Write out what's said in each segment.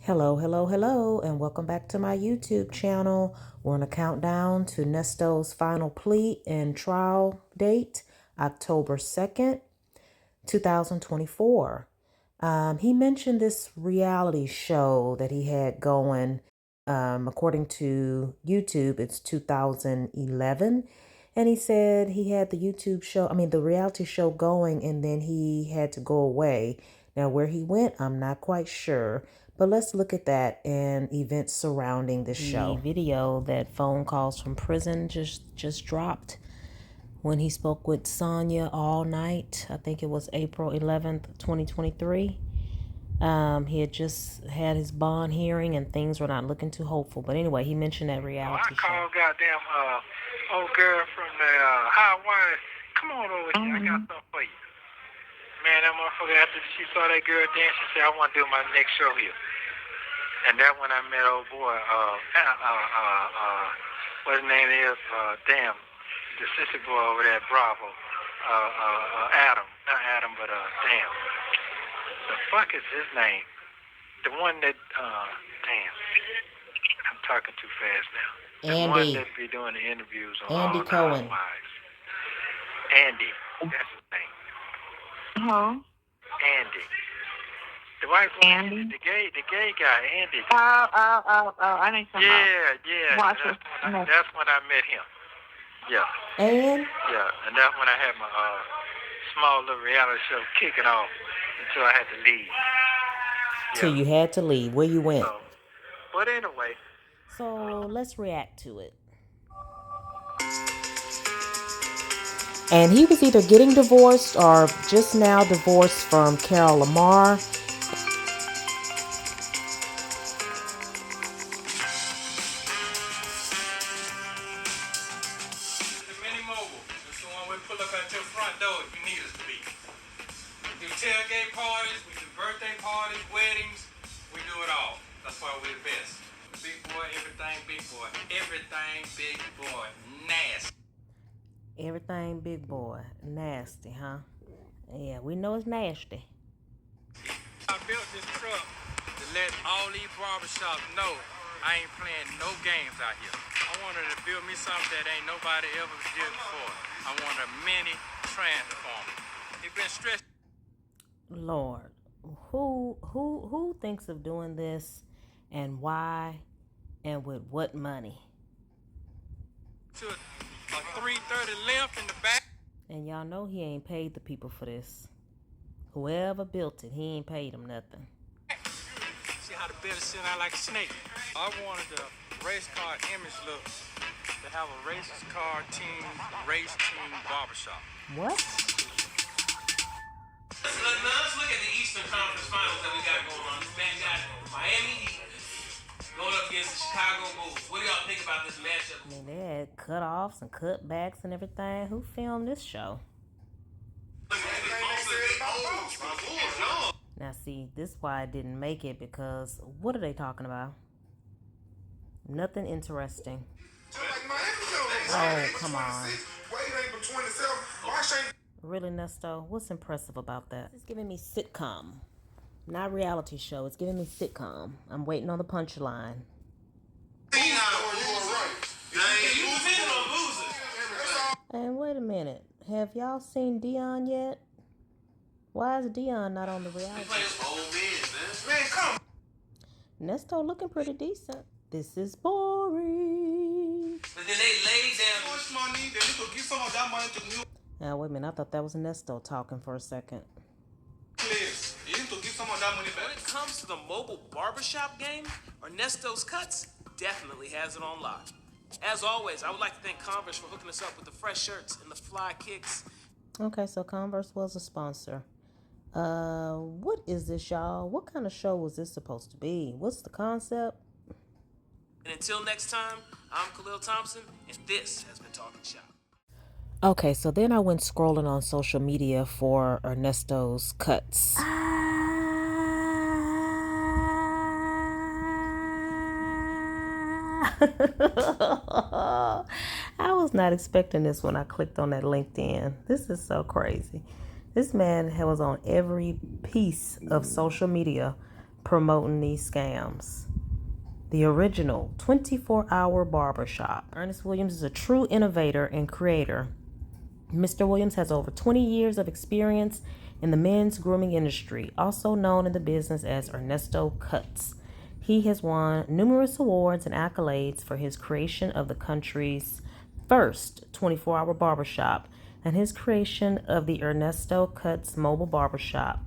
Hello, hello, hello, and welcome back to my YouTube channel. We're on a countdown to Nesto's final plea and trial date, October 2nd, 2024. He mentioned this reality show that he had going. According to YouTube, it's 2011. And he said he had the the reality show going, and then he had to go away. Now, where he went, I'm not quite sure. But let's look at that and events surrounding this show. The video that phone calls from prison just dropped when he spoke with Sonya all night. I think it was April 11th, 2023. He had just had his bond hearing and things were not looking too hopeful. But anyway, he mentioned that reality show. I called goddamn old girl from the Hawaii. Come on over here. I got something for you. Man, that motherfucker, after she saw that girl dance, she said, I want to do my next show here. And that when I met old boy, what his name is, the sister boy over there at Bravo, Adam. Not Adam, but damn. The fuck is his name? The one that, damn. I'm talking too fast now. The one that be doing the interviews on Andy all Cohen. Andy. That's his name. Andy. The white one, Andy? The gay guy, Andy. I know something. Yeah. That's when I met him. Yeah. And? Yeah, and that's when I had my small little reality show kicking off until I had to leave. Till you had to leave. Where you went? But anyway. So let's react to it. And he was either getting divorced or just now divorced from Carol Lamar. Tailgate parties, we do birthday parties, weddings, we do it all. That's why we're the best. Big boy, everything big boy. Everything big boy, nasty. Everything big boy, nasty, huh? Yeah, we know it's nasty. I built this truck to let all these barbershops know I ain't playing no games out here. I wanted to build me something that ain't nobody ever did before. I want a mini transformer. It's been stressed. Lord, who thinks of doing this and why and with what money? To a 330 length in the back. And y'all know he ain't paid the people for this. Whoever built it, he ain't paid them nothing. See how the bed is sitting out like a snake. I wanted the race car image look to have a race car team, race team barbershop. What? Let's look at the Eastern Conference Finals that we got going on. This match got Miami Heat going up against the Chicago Bulls. What do y'all think about this matchup? I mean, they had cutoffs and cutbacks and everything. Who filmed this show? Now, see, this is why I didn't make it, because what are they talking about? Nothing interesting. Oh, come on. Really, Nesto? What's impressive about that? It's giving me sitcom. Not reality show. It's giving me sitcom. I'm waiting on the punchline. And wait a minute. Have y'all seen Dion yet? Why is Dion not on the reality show? Nesto looking pretty decent. This is boring. But then they laid down. Now, wait a minute. I thought that was Nesto talking for a second. When it comes to the mobile barbershop game, Ernesto's Cutz definitely has it on lock. As always, I would like to thank Converse for hooking us up with the fresh shirts and the fly kicks. Okay, so Converse was a sponsor. What is this, y'all? What kind of show was this supposed to be? What's the concept? And until next time, I'm Khalil Thompson, and this has been Talking Shop. Okay, so then I went scrolling on social media for Ernesto's Cutz. I was not expecting this when I clicked on that LinkedIn. This is so crazy. This man was on every piece of social media promoting these scams. The original 24-hour barbershop. Ernest Williams is a true innovator and creator. Mr. Williams has over 20 years of experience in the men's grooming industry, also known in the business as Ernesto Cutz. He has won numerous awards and accolades for his creation of the country's first 24-hour barbershop and his creation of the Ernesto Cutz mobile barbershop.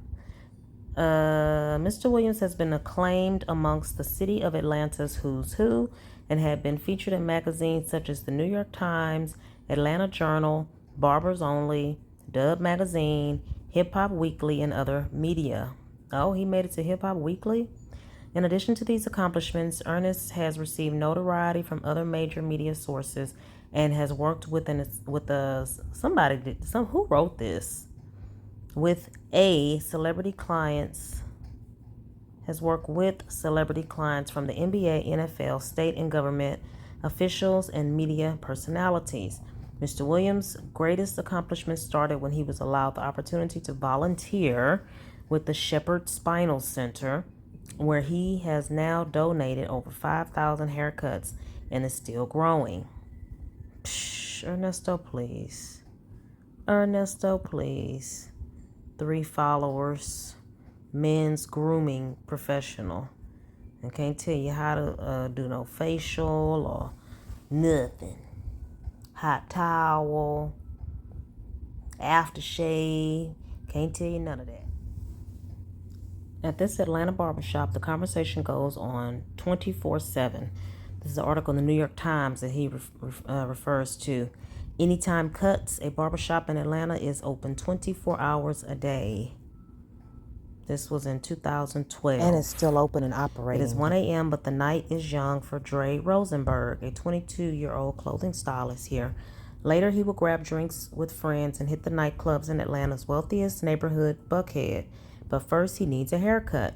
Mr. Williams has been acclaimed amongst the city of Atlanta's who's who and had been featured in magazines such as the New York Times, Atlanta Journal, Barbers Only, Dub Magazine, Hip Hop Weekly, and other media. Oh, he made it to Hip Hop Weekly? In addition to these accomplishments, Ernest has received notoriety from other major media sources and has worked who wrote this? With celebrity clients from the NBA, NFL, state and government officials, and media personalities. Mr. Williams' greatest accomplishment started when he was allowed the opportunity to volunteer with the Shepherd Spinal Center, where he has now donated over 5,000 haircuts and is still growing. Ernesto, please. 3 followers, men's grooming professional. I can't tell you how to do no facial or nothing. Hot towel, aftershave. Can't tell you none of that. At this Atlanta barbershop, the conversation goes on 24/7. This is an article in the New York Times that he refers to. Anytime Cutz, a barbershop in Atlanta, is open 24 hours a day. This was in 2012. And it's still open and operating. It is 1 a.m., but the night is young for Dre Rosenberg, a 22-year-old clothing stylist here. Later, he will grab drinks with friends and hit the nightclubs in Atlanta's wealthiest neighborhood, Buckhead. But first, he needs a haircut.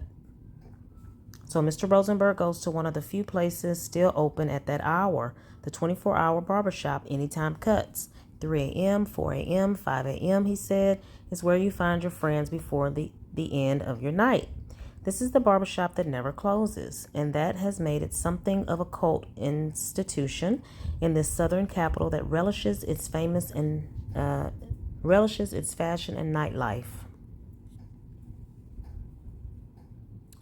So Mr. Rosenberg goes to one of the few places still open at that hour, the 24-hour barbershop, Anytime Cutz. 3 a.m., 4 a.m., 5 a.m., he said, is where you find your friends before the end of your night. This is the barbershop that never closes, and that has made it something of a cult institution in this southern capital that relishes its fashion and nightlife.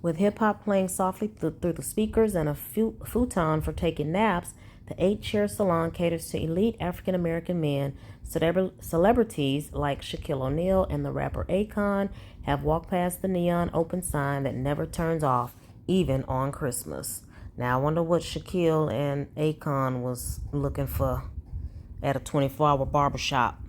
With hip-hop playing softly through the speakers and a futon for taking naps, the 8-chair salon caters to elite African-American men. Celebrities like Shaquille O'Neal and the rapper Akon have walked past the neon open sign that never turns off, even on Christmas. Now, I wonder what Shaquille and Akon was looking for at a 24-hour barbershop.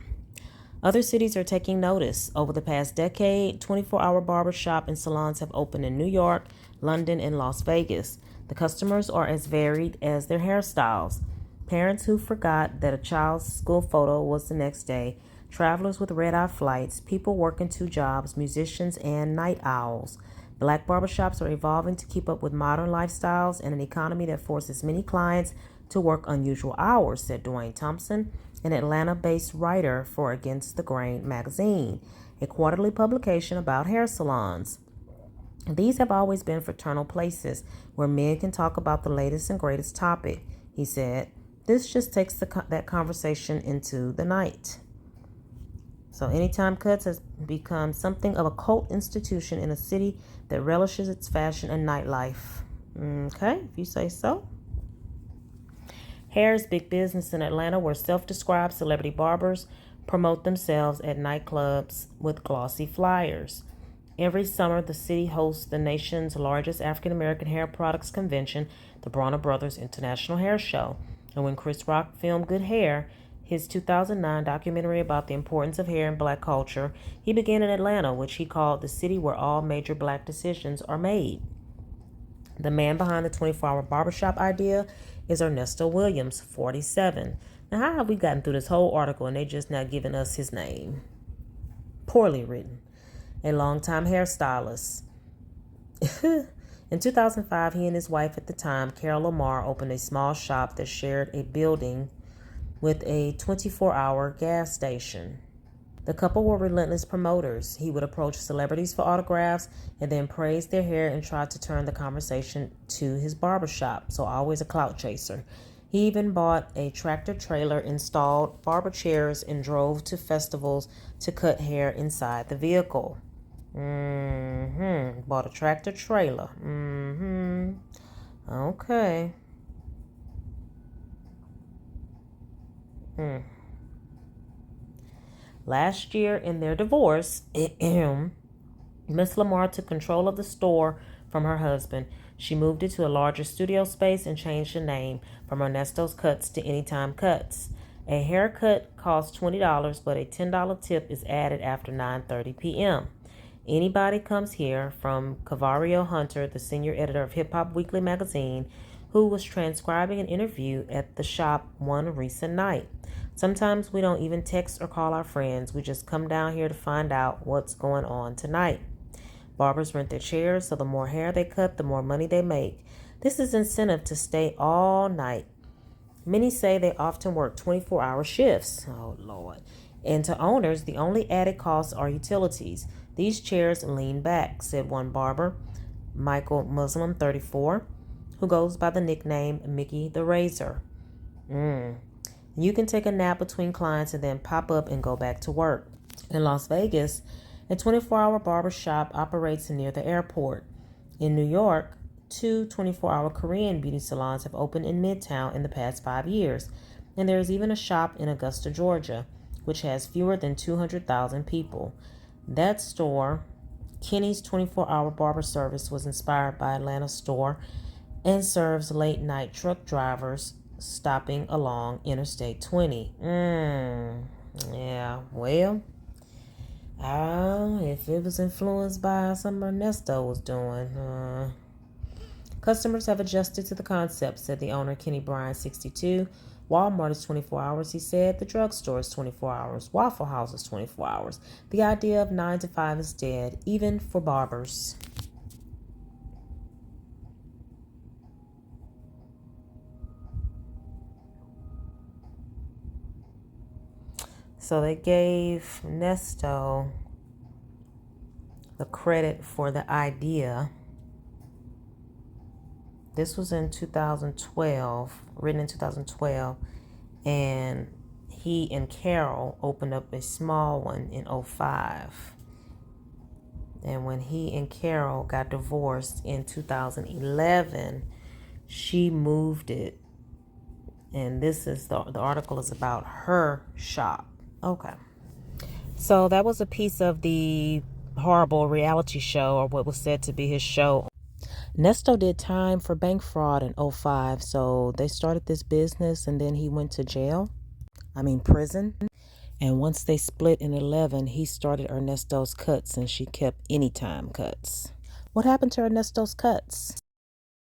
Other cities are taking notice. Over the past decade, 24-hour barbershop and salons have opened in New York, London, and Las Vegas. The customers are as varied as their hairstyles. Parents who forgot that a child's school photo was the next day, travelers with red-eye flights, people working 2 jobs, musicians, and night owls. Black barbershops are evolving to keep up with modern lifestyles and an economy that forces many clients to work unusual hours, said Dwayne Thompson, an Atlanta-based writer for Against the Grain magazine, a quarterly publication about hair salons. These have always been fraternal places where men can talk about the latest and greatest topic, he said. This just takes that conversation into the night. So Anytime Cutz has become something of a cult institution in a city that relishes its fashion and nightlife. Okay, if you say so. Hair is big business in Atlanta, where self-described celebrity barbers promote themselves at nightclubs with glossy flyers. Every summer, the city hosts the nation's largest African-American hair products convention, the Bronner Brothers International Hair Show. And when Chris Rock filmed Good Hair, his 2009 documentary about the importance of hair in black culture, he began in Atlanta, which he called the city where all major black decisions are made. The man behind the 24-hour barbershop idea is Ernesto Williams, 47. Now, how have we gotten through this whole article and they just now giving us his name? Poorly written. A longtime hairstylist. In 2005, he and his wife at the time, Carol Lamar, opened a small shop that shared a building with a 24-hour gas station. The couple were relentless promoters. He would approach celebrities for autographs and then praise their hair and try to turn the conversation to his barbershop, so always a clout chaser. He even bought a tractor trailer, installed barber chairs, and drove to festivals to cut hair inside the vehicle. Bought a tractor trailer. Okay. Last year, in their divorce, Miss Lamar took control of the store from her husband. She moved it to a larger studio space and changed the name from Ernesto Cutz to Anytime Cutz. A haircut costs $20, but a $10 tip is added after 9:30 p.m. Anybody comes here, from Cavario Hunter, the senior editor of Hip Hop Weekly magazine, who was transcribing an interview at the shop one recent night. Sometimes we don't even text or call our friends. We just come down here to find out what's going on tonight. Barbers rent their chairs, so the more hair they cut, the more money they make. This is incentive to stay all night. Many say they often work 24-hour shifts. Oh, Lord. And to owners, the only added costs are utilities. These chairs lean back, said one barber, Michael Muslim, 34, who goes by the nickname Mickey the Razor. You can take a nap between clients and then pop up and go back to work. In Las Vegas, a 24-hour barber shop operates near the airport. In New York, 2 24-hour Korean beauty salons have opened in Midtown in the past 5 years. And there is even a shop in Augusta, Georgia, which has fewer than 200,000 people. That store, Kenny's 24-hour barber service, was inspired by Atlanta's store and serves late-night truck drivers stopping along Interstate 20. Yeah, well, if it was influenced by something Ernesto was doing. Customers have adjusted to the concept, said the owner, Kenny Bryan, 62. Walmart is 24 hours, he said. The drugstore is 24 hours. Waffle House is 24 hours. The idea of 9 to 5 is dead, even for barbers. So they gave Nesto the credit for the idea. This was in 2012, written in 2012, and he and Carol opened up a small one in 2005. And when he and Carol got divorced in 2011, she moved it. And this is the article is about her shop. Okay. So that was a piece of the horrible reality show, or what was said to be his show. Nesto did time for bank fraud in 2005. So they started this business and then he went to prison. And once they split in 2011, he started Ernesto's Cutz and she kept Anytime Cutz. What happened to Ernesto's Cutz?